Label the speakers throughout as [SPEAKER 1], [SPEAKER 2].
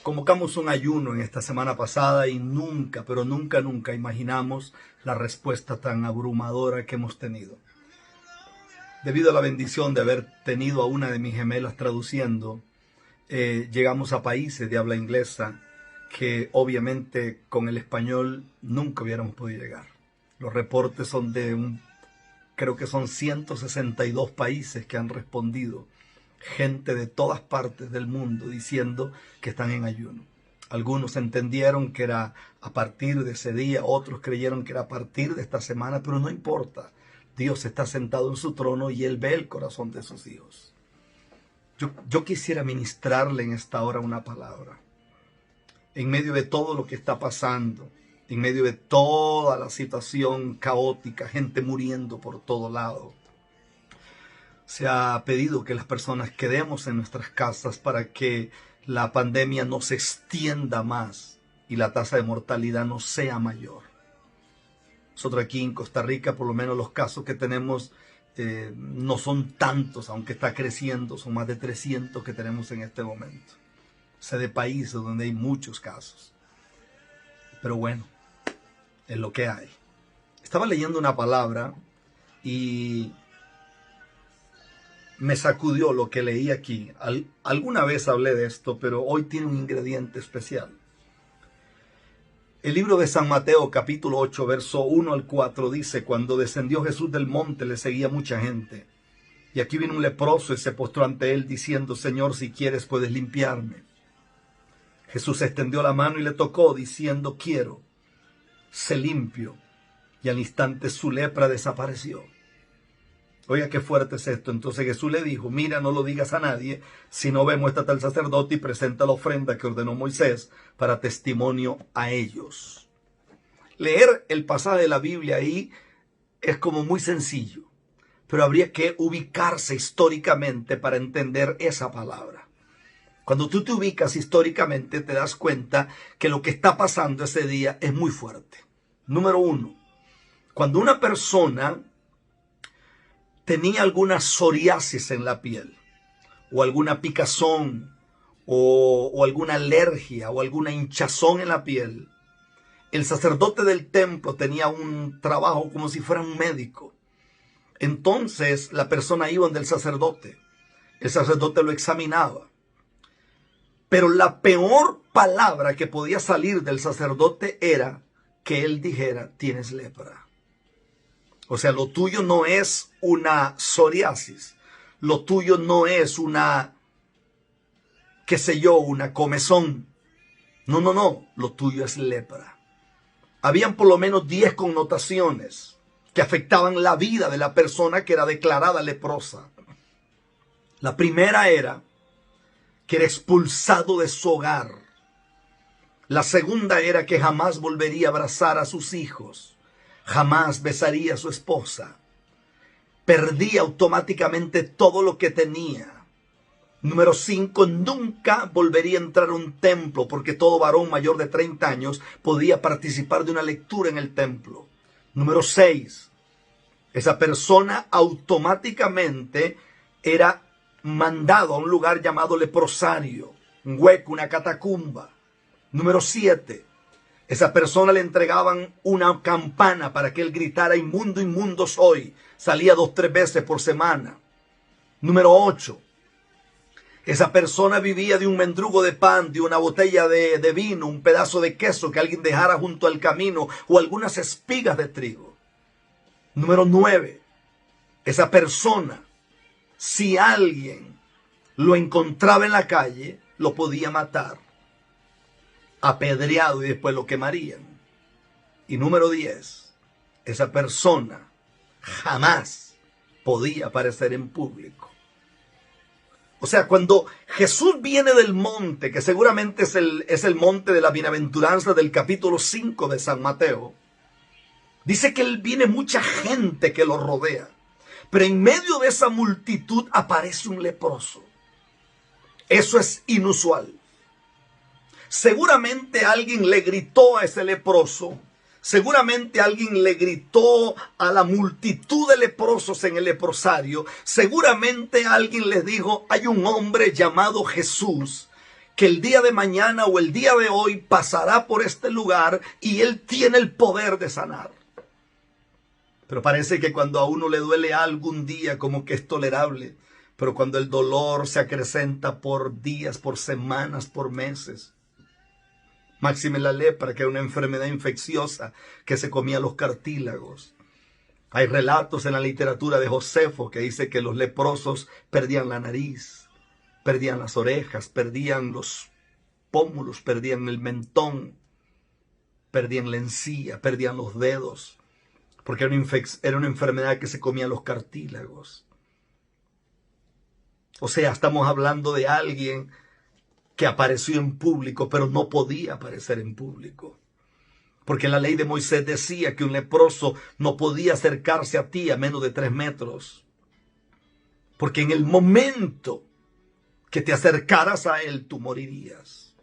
[SPEAKER 1] Convocamos un ayuno en esta semana pasada y nunca, pero nunca imaginamos la respuesta tan abrumadora que hemos tenido. Debido a la bendición de haber tenido a una de mis gemelas traduciendo, llegamos a países de habla inglesa que obviamente con el español nunca hubiéramos podido llegar. Los reportes son creo que son 162 países que han respondido. Gente de todas partes del mundo diciendo que están en ayuno. Algunos entendieron que era a partir de ese día, otros creyeron que era a partir de esta semana, pero no importa. Dios está sentado en su trono y Él ve el corazón de sus hijos. Yo quisiera ministrarle en esta hora una palabra. En medio de todo lo que está pasando, en medio de toda la situación caótica, gente muriendo por todo lado, se ha pedido que las personas quedemos en nuestras casas para que la pandemia no se extienda más y la tasa de mortalidad no sea mayor. Nosotros aquí en Costa Rica, por lo menos los casos que tenemos no son tantos, aunque está creciendo, son más de 300 que tenemos en este momento. Sé de países donde hay muchos casos. Pero bueno, es lo que hay. Estaba leyendo una palabra y me sacudió lo que leí aquí. Alguna vez hablé de esto, pero hoy tiene un ingrediente especial. El libro de San Mateo, capítulo 8, verso 1 al 4, dice: cuando descendió Jesús del monte, le seguía mucha gente. Y aquí vino un leproso y se postró ante él, diciendo: Señor, si quieres, puedes limpiarme. Jesús extendió la mano y le tocó, diciendo: quiero, sé limpio. Y al instante su lepra desapareció. Oiga, qué fuerte es esto. Entonces Jesús le dijo: mira, no lo digas a nadie, sino ve, muéstrate al sacerdote y presenta la ofrenda que ordenó Moisés para testimonio a ellos. Leer el pasaje de la Biblia ahí es como muy sencillo, pero habría que ubicarse históricamente para entender esa palabra. Cuando tú te ubicas históricamente, te das cuenta que lo que está pasando ese día es muy fuerte. Número uno, cuando una persona tenía alguna psoriasis en la piel, o alguna picazón, o alguna alergia, o alguna hinchazón en la piel, el sacerdote del templo tenía un trabajo como si fuera un médico. Entonces la persona iba donde el sacerdote lo examinaba. Pero la peor palabra que podía salir del sacerdote era que él dijera: tienes lepra. O sea, lo tuyo no es una psoriasis. Lo tuyo no es una, qué sé yo, una comezón. No. Lo tuyo es lepra. Habían por lo menos 10 connotaciones que afectaban la vida de la persona que era declarada leprosa. La primera era que era expulsado de su hogar. La segunda era que jamás volvería a abrazar a sus hijos. Jamás besaría a su esposa. Perdía automáticamente todo lo que tenía. Número 5, nunca volvería a entrar a un templo, porque todo varón mayor de 30 años podía participar de una lectura en el templo. Número 6, esa persona automáticamente era mandado a un lugar llamado leprosario, un hueco, una catacumba. Número 7, esa persona le entregaban una campana para que él gritara: inmundo, inmundo soy. Salía 2-3 veces por semana. Número 8, esa persona vivía de un mendrugo de pan, de una botella de vino, un pedazo de queso que alguien dejara junto al camino, o algunas espigas de trigo. Número 9, esa persona, si alguien lo encontraba en la calle, lo podía matar, apedreado, y después lo quemarían. Y número 10, esa persona jamás podía aparecer en público. O sea, cuando Jesús viene del monte, que seguramente es el monte de la bienaventuranza del capítulo 5 de San Mateo, dice que él viene mucha gente que lo rodea. Pero en medio de esa multitud aparece un leproso. Eso es inusual. Seguramente alguien le gritó a ese leproso. Seguramente alguien le gritó a la multitud de leprosos en el leprosario. Seguramente alguien les dijo: hay un hombre llamado Jesús que el día de mañana o el día de hoy pasará por este lugar y Él tiene el poder de sanar. Pero parece que cuando a uno le duele algo un día, como que es tolerable. Pero cuando el dolor se acrecenta por días, por semanas, por meses. Máxime la lepra, que era una enfermedad infecciosa que se comía los cartílagos. Hay relatos en la literatura de Josefo que dice que los leprosos perdían la nariz, perdían las orejas, perdían los pómulos, perdían el mentón, perdían la encía, perdían los dedos, porque era una enfermedad que se comía los cartílagos. O sea, estamos hablando de alguien que apareció en público, pero no podía aparecer en público. Porque la ley de Moisés decía que un leproso no podía acercarse a ti a menos de 3 metros. Porque en el momento que te acercaras a él, tú morirías.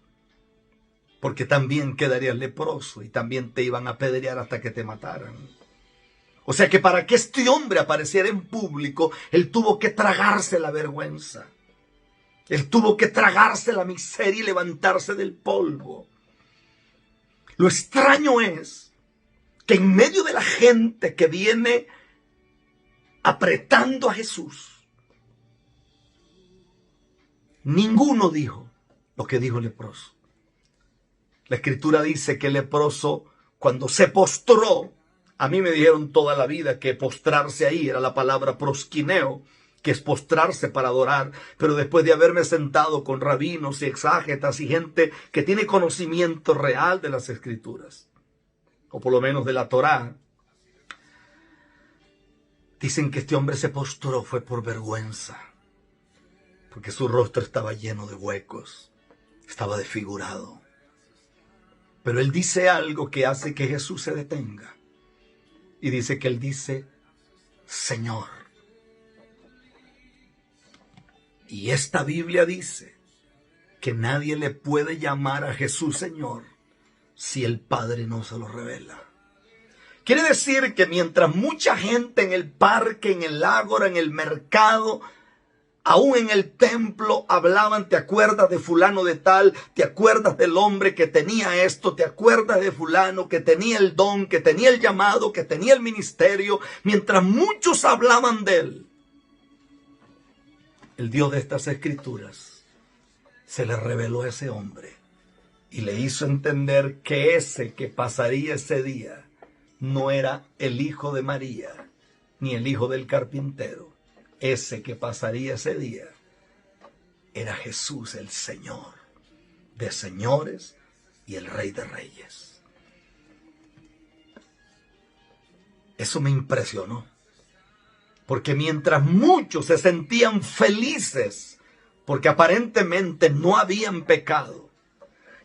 [SPEAKER 1] Porque también quedarías leproso y también te iban a apedrear hasta que te mataran. O sea que para que este hombre apareciera en público, él tuvo que tragarse la vergüenza. Él tuvo que tragarse la miseria y levantarse del polvo. Lo extraño es que en medio de la gente que viene apretando a Jesús, ninguno dijo lo que dijo el leproso. La Escritura dice que el leproso, cuando se postró, a mí me dijeron toda la vida que postrarse ahí era la palabra prosquineo, que es postrarse para adorar, pero después de haberme sentado con rabinos y exágetas y gente que tiene conocimiento real de las Escrituras, o por lo menos de la Torá, dicen que este hombre se postró fue por vergüenza, porque su rostro estaba lleno de huecos, estaba desfigurado. Pero él dice algo que hace que Jesús se detenga, y dice que él dice, Señor. Y esta Biblia dice que nadie le puede llamar a Jesús Señor si el Padre no se lo revela. Quiere decir que mientras mucha gente en el parque, en el ágora, en el mercado, aún en el templo hablaban, ¿te acuerdas de fulano de tal? ¿Te acuerdas del hombre que tenía esto? ¿Te acuerdas de fulano que tenía el don, que tenía el llamado, que tenía el ministerio? Mientras muchos hablaban de él, el Dios de estas Escrituras se le reveló a ese hombre y le hizo entender que ese que pasaría ese día no era el hijo de María ni el hijo del carpintero. Ese que pasaría ese día era Jesús, el Señor de señores y el Rey de reyes. Eso me impresionó. Porque mientras muchos se sentían felices, porque aparentemente no habían pecado,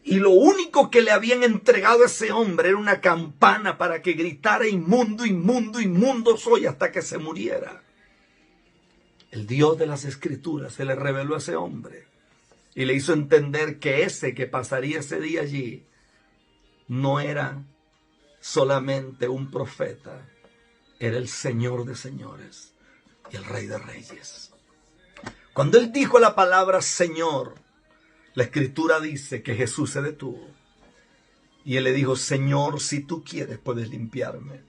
[SPEAKER 1] y lo único que le habían entregado a ese hombre era una campana para que gritara inmundo, inmundo, inmundo soy hasta que se muriera. El Dios de las Escrituras se le reveló a ese hombre y le hizo entender que ese que pasaría ese día allí no era solamente un profeta, era el Señor de señores y el Rey de reyes. Cuando él dijo la palabra Señor, la Escritura dice que Jesús se detuvo y él le dijo, Señor, si tú quieres puedes limpiarme.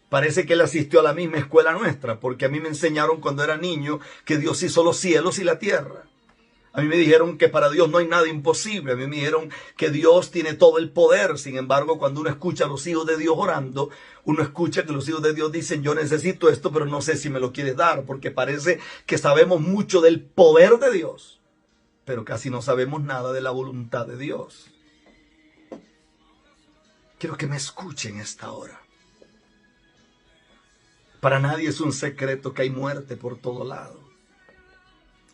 [SPEAKER 1] Parece que él asistió a la misma escuela nuestra, porque a mí me enseñaron cuando era niño que Dios hizo los cielos y la tierra. A mí me dijeron que para Dios no hay nada imposible. A mí me dijeron que Dios tiene todo el poder. Sin embargo, cuando uno escucha a los hijos de Dios orando, uno escucha que los hijos de Dios dicen, yo necesito esto, pero no sé si me lo quieres dar, porque parece que sabemos mucho del poder de Dios, pero casi no sabemos nada de la voluntad de Dios. Quiero que me escuchen esta hora. Para nadie es un secreto que hay muerte por todo lado.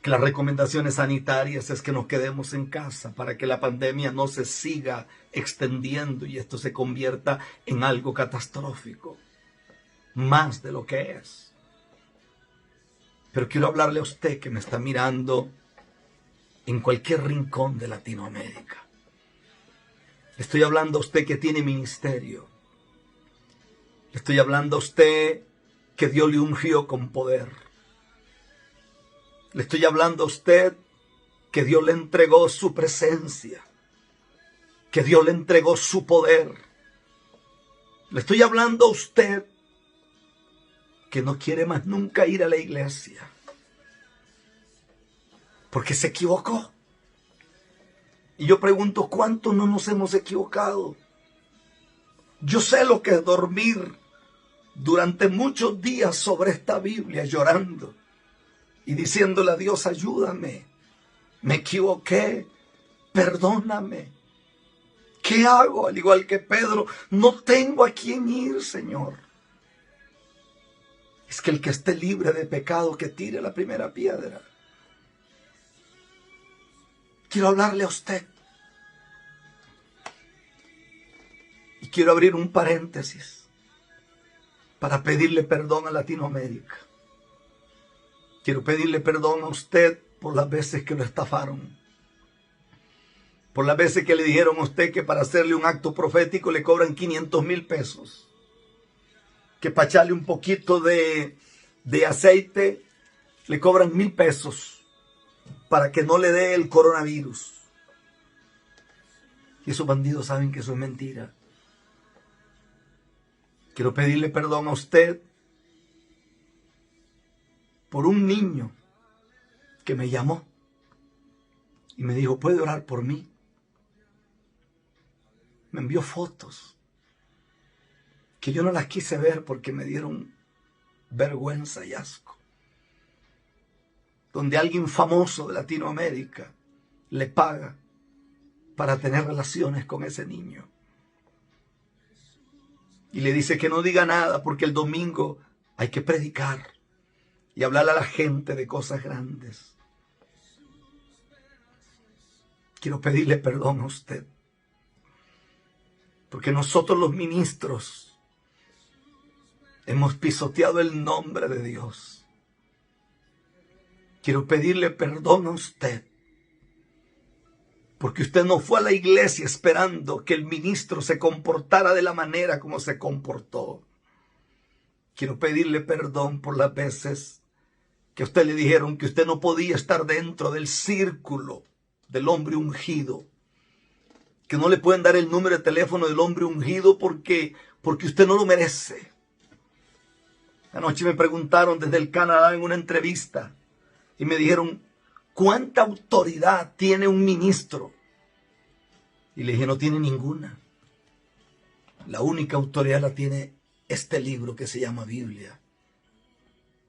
[SPEAKER 1] Que las recomendaciones sanitarias es que nos quedemos en casa para que la pandemia no se siga extendiendo y esto se convierta en algo catastrófico, más de lo que es. Pero quiero hablarle a usted que me está mirando en cualquier rincón de Latinoamérica. Estoy hablando a usted que tiene ministerio. Estoy hablando a usted que Dios le ungió con poder. Le estoy hablando a usted que Dios le entregó su presencia, que Dios le entregó su poder. Le estoy hablando a usted que no quiere más nunca ir a la iglesia, porque se equivocó. Y yo pregunto, ¿cuántos no nos hemos equivocado? Yo sé lo que es dormir durante muchos días sobre esta Biblia llorando y diciéndole a Dios, ayúdame, me equivoqué, perdóname. ¿Qué hago? Al igual que Pedro, no tengo a quién ir, Señor. Es que el que esté libre de pecado, que tire la primera piedra. Quiero hablarle a usted. Y quiero abrir un paréntesis para pedirle perdón a Latinoamérica. Quiero pedirle perdón a usted por las veces que lo estafaron. Por las veces que le dijeron a usted que para hacerle un acto profético le cobran 500,000 pesos. Que para echarle un poquito de aceite le cobran 1,000 pesos para que no le dé el coronavirus. Y esos bandidos saben que eso es mentira. Quiero pedirle perdón a usted por un niño que me llamó y me dijo, ¿puede orar por mí? Me envió fotos que yo no las quise ver porque me dieron vergüenza y asco. Donde alguien famoso de Latinoamérica le paga para tener relaciones con ese niño. Y le dice que no diga nada porque el domingo hay que predicar y hablarle a la gente de cosas grandes. Quiero pedirle perdón a usted. Porque nosotros los ministros hemos pisoteado el nombre de Dios. Quiero pedirle perdón a usted. Porque usted no fue a la iglesia esperando que el ministro se comportara de la manera como se comportó. Quiero pedirle perdón por las veces que a usted le dijeron que usted no podía estar dentro del círculo del hombre ungido. Que no le pueden dar el número de teléfono del hombre ungido porque usted no lo merece. Anoche me preguntaron desde el Canadá en una entrevista y me dijeron, ¿cuánta autoridad tiene un ministro? Y le dije, no tiene ninguna. La única autoridad la tiene este libro que se llama Biblia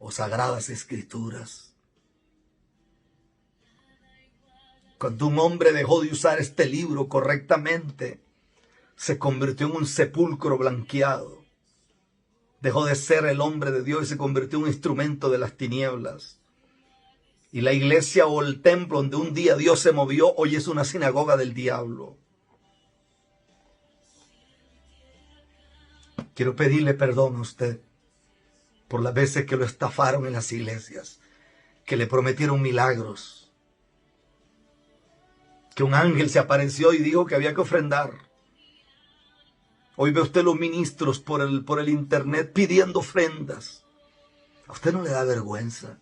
[SPEAKER 1] o Sagradas Escrituras. Cuando un hombre dejó de usar este libro correctamente, se convirtió en un sepulcro blanqueado. Dejó de ser el hombre de Dios y se convirtió en un instrumento de las tinieblas. Y la iglesia o el templo donde un día Dios se movió, hoy es una sinagoga del diablo. Quiero pedirle perdón a usted por las veces que lo estafaron en las iglesias, que le prometieron milagros. Que un ángel se apareció y dijo que había que ofrendar. Hoy ve usted los ministros por el internet pidiendo ofrendas. ¿A usted no le da vergüenza?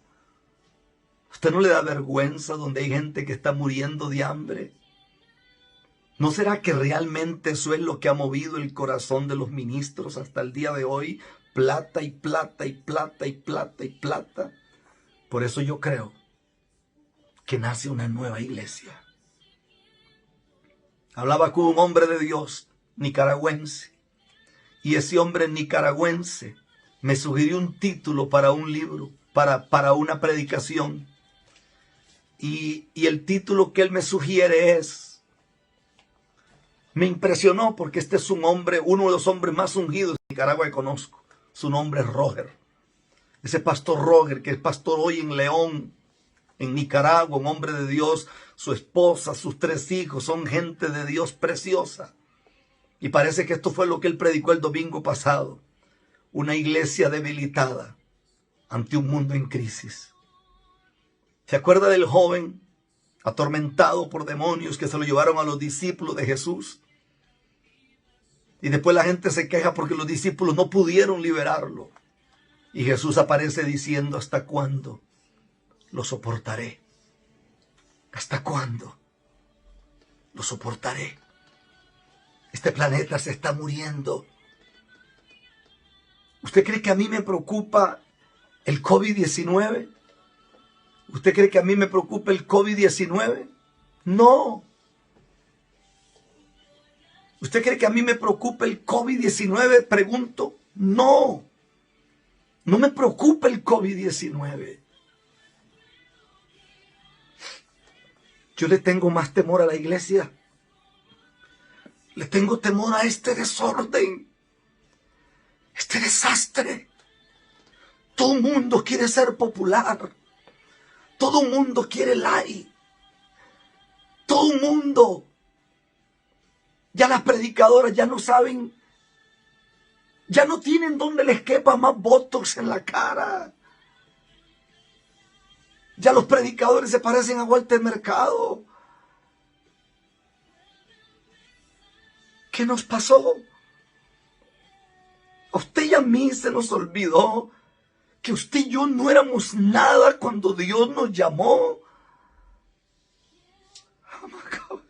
[SPEAKER 1] ¿A usted no le da vergüenza donde hay gente que está muriendo de hambre? ¿No será que realmente eso es lo que ha movido el corazón de los ministros hasta el día de hoy? Plata y plata y plata y plata y plata. Por eso yo creo que nace una nueva iglesia. Hablaba con un hombre de Dios nicaragüense y ese hombre nicaragüense me sugirió un título para un libro, para una predicación. Y el título que él me sugiere me impresionó porque este es un hombre, uno de los hombres más ungidos de Nicaragua que conozco. Su nombre es Roger. Ese pastor Roger, que es pastor hoy en León, en Nicaragua, un hombre de Dios, su esposa, sus 3 hijos, son gente de Dios preciosa. Y parece que esto fue lo que él predicó el domingo pasado. Una iglesia debilitada ante un mundo en crisis. ¿Se acuerda del joven atormentado por demonios que se lo llevaron a los discípulos de Jesús? Y después la gente se queja porque los discípulos no pudieron liberarlo. Y Jesús aparece diciendo, ¿hasta cuándo lo soportaré? ¿Hasta cuándo lo soportaré? Este planeta se está muriendo. ¿Usted cree que a mí me preocupa el COVID-19? ¿Usted cree que a mí me preocupa el COVID-19? No. ¿Usted cree que a mí me preocupa el COVID-19? Pregunto. No. No me preocupa el COVID-19. Yo le tengo más temor a la iglesia. Le tengo temor a este desorden, este desastre. Todo el mundo quiere ser popular. Todo el mundo quiere like. Todo el mundo. Ya las predicadoras ya no saben. Ya no tienen donde les quepa más botox en la cara. Ya los predicadores se parecen a Walter Mercado. ¿Qué nos pasó? A usted y a mí se nos olvidó que usted y yo no éramos nada cuando Dios nos llamó. Oh my gosh.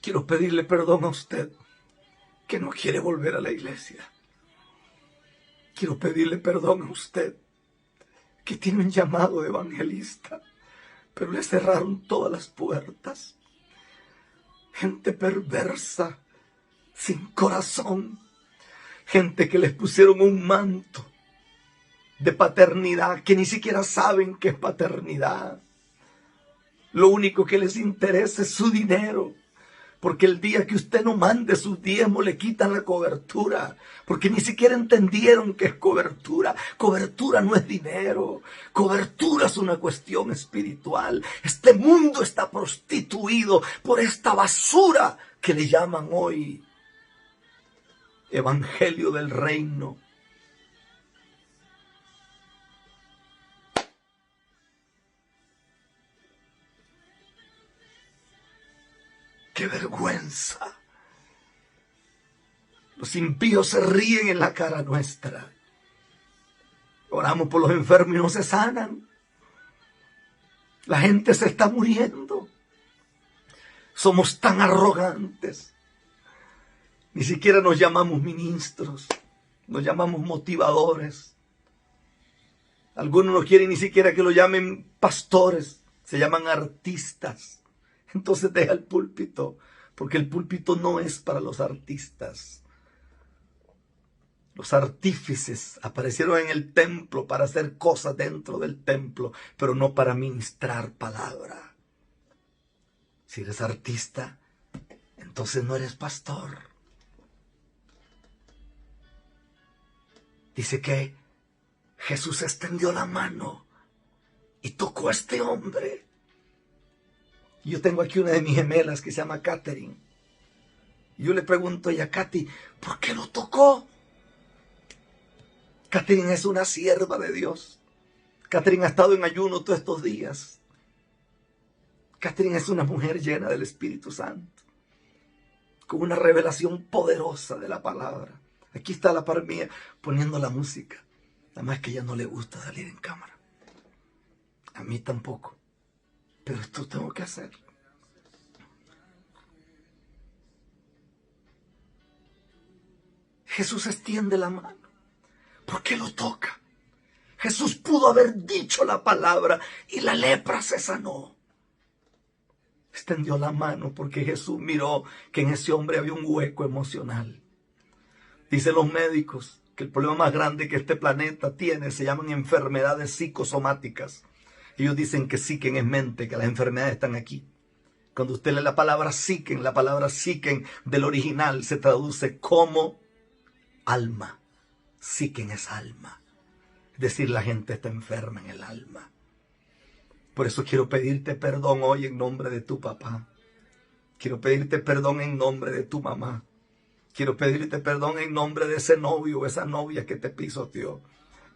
[SPEAKER 1] Quiero pedirle perdón a usted que no quiere volver a la iglesia. Quiero pedirle perdón a usted que tiene un llamado de evangelista, pero le cerraron todas las puertas. Gente perversa, sin corazón, gente que les pusieron un manto de paternidad, que ni siquiera saben qué es paternidad. Lo único que les interesa es su dinero. Porque el día que usted no mande sus diezmos le quitan la cobertura. Porque ni siquiera entendieron qué es cobertura. Cobertura no es dinero. Cobertura es una cuestión espiritual. Este mundo está prostituido por esta basura que le llaman hoy evangelio del reino. ¡Qué vergüenza! Los impíos se ríen en la cara nuestra. Oramos por los enfermos y no se sanan. La gente se está muriendo. Somos tan arrogantes. Ni siquiera nos llamamos ministros. Nos llamamos motivadores. Algunos no quieren ni siquiera que lo llamen pastores. Se llaman artistas. Entonces deja el púlpito, porque el púlpito no es para los artistas. Los artífices aparecieron en el templo para hacer cosas dentro del templo, pero no para ministrar palabra. Si eres artista, entonces no eres pastor. Dice que Jesús extendió la mano y tocó a este hombre. Yo tengo aquí una de mis gemelas que se llama Catherine. Y yo le pregunto a ella, Katy, ¿por qué lo tocó? Catherine es una sierva de Dios. Catherine ha estado en ayuno todos estos días. Catherine es una mujer llena del Espíritu Santo, con una revelación poderosa de la palabra. Aquí está la par mía poniendo la música. Nada más que a ella no le gusta salir en cámara. A mí tampoco. Pero esto tengo que hacer. Jesús extiende la mano. ¿Por qué lo toca? Jesús pudo haber dicho la palabra y la lepra se sanó. Extendió la mano porque Jesús miró que en ese hombre había un hueco emocional. Dicen los médicos que el problema más grande que este planeta tiene se llaman enfermedades psicosomáticas. Ellos dicen que psiquen es mente, que las enfermedades están aquí. Cuando usted lee la palabra psiquen del original se traduce como alma. Psiquen es alma. Es decir, la gente está enferma en el alma. Por eso quiero pedirte perdón hoy en nombre de tu papá. Quiero pedirte perdón en nombre de tu mamá. Quiero pedirte perdón en nombre de ese novio o esa novia que te pisoteó.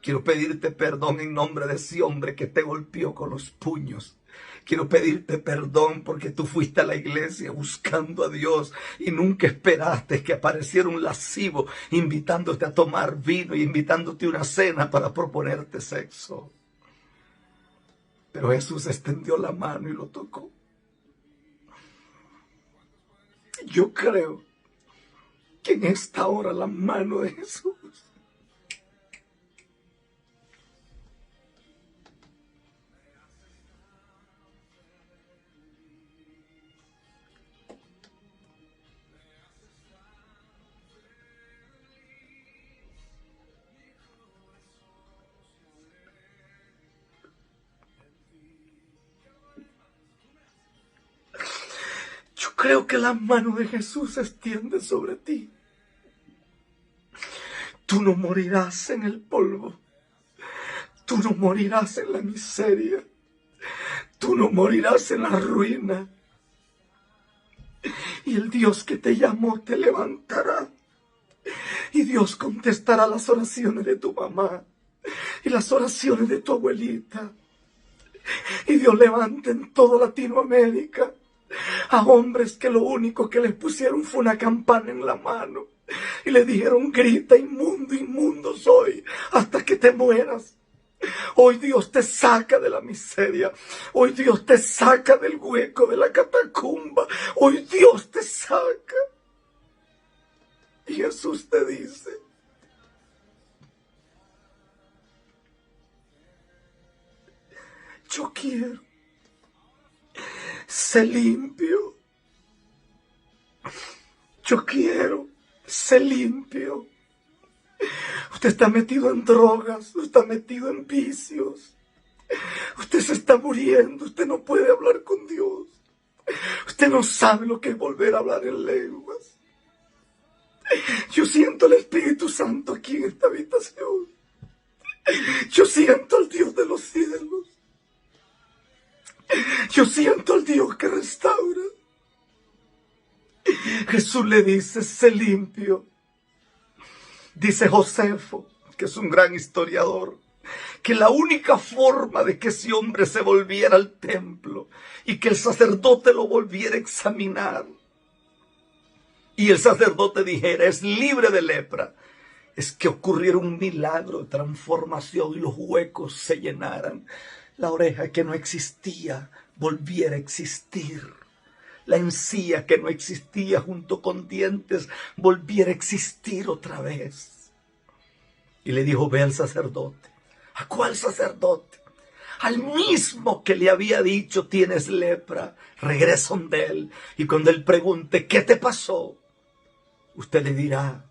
[SPEAKER 1] Quiero pedirte perdón en nombre de ese hombre que te golpeó con los puños. Quiero pedirte perdón porque tú fuiste a la iglesia buscando a Dios y nunca esperaste que apareciera un lascivo invitándote a tomar vino y invitándote a una cena para proponerte sexo. Pero Jesús extendió la mano y lo tocó. Yo creo que en esta hora la mano de Jesús creo que la mano de Jesús se extiende sobre ti. Tú no morirás en el polvo. Tú no morirás en la miseria. Tú no morirás en la ruina. Y el Dios que te llamó te levantará. Y Dios contestará las oraciones de tu mamá y las oraciones de tu abuelita. Y Dios levanta en toda Latinoamérica a hombres que lo único que les pusieron fue una campana en la mano y le dijeron: grita, inmundo, inmundo soy, hasta que te mueras. Hoy Dios te saca de la miseria. Hoy Dios te saca del hueco de la catacumba. Hoy Dios te saca. Y Jesús te dice: yo quiero ser limpio. Yo quiero ser limpio. Usted está metido en drogas, usted está metido en vicios. Usted se está muriendo, usted no puede hablar con Dios. Usted no sabe lo que es volver a hablar en lenguas. Yo siento el Espíritu Santo aquí en esta habitación. Yo siento al Dios de los cielos. Yo siento al Dios que restaura. Jesús le dice: sé limpio. Dice Josefo, que es un gran historiador, que la única forma de que ese hombre se volviera al templo y que el sacerdote lo volviera a examinar y el sacerdote dijera: es libre de lepra, es que ocurriera un milagro de transformación y los huecos se llenaran. La oreja que no existía volviera a existir. La encía que no existía junto con dientes volviera a existir otra vez. Y le dijo: ve al sacerdote. ¿A cuál sacerdote? Al mismo que le había dicho: tienes lepra. Regresa donde él. Y cuando él pregunte: ¿qué te pasó? Usted le dirá: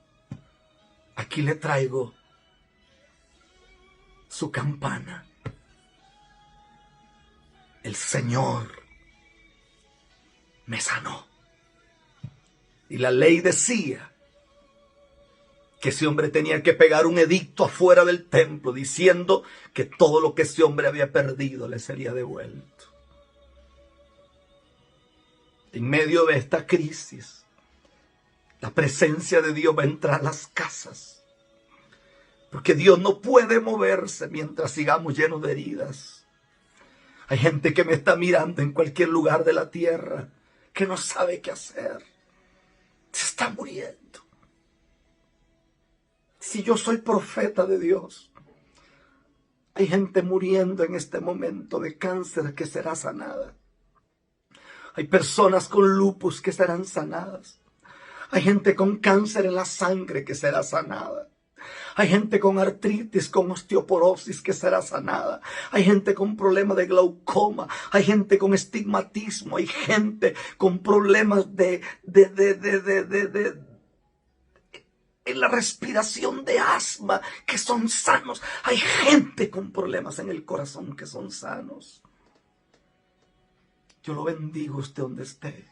[SPEAKER 1] aquí le traigo su campana. El Señor me sanó. Y la ley decía que ese hombre tenía que pegar un edicto afuera del templo diciendo que todo lo que ese hombre había perdido le sería devuelto. En medio de esta crisis, la presencia de Dios va a entrar a las casas, porque Dios no puede moverse mientras sigamos llenos de heridas. Hay gente que me está mirando en cualquier lugar de la tierra que no sabe qué hacer. Se está muriendo. Si yo soy profeta de Dios, hay gente muriendo en este momento de cáncer que será sanada. Hay personas con lupus que serán sanadas. Hay gente con cáncer en la sangre que será sanada. Hay gente con artritis, con osteoporosis que será sanada. Hay gente con problemas de glaucoma. Hay gente con estigmatismo. Hay gente con problemas en la respiración, de asma, que son sanos. Hay gente con problemas en el corazón que son sanos. Yo lo bendigo usted donde esté.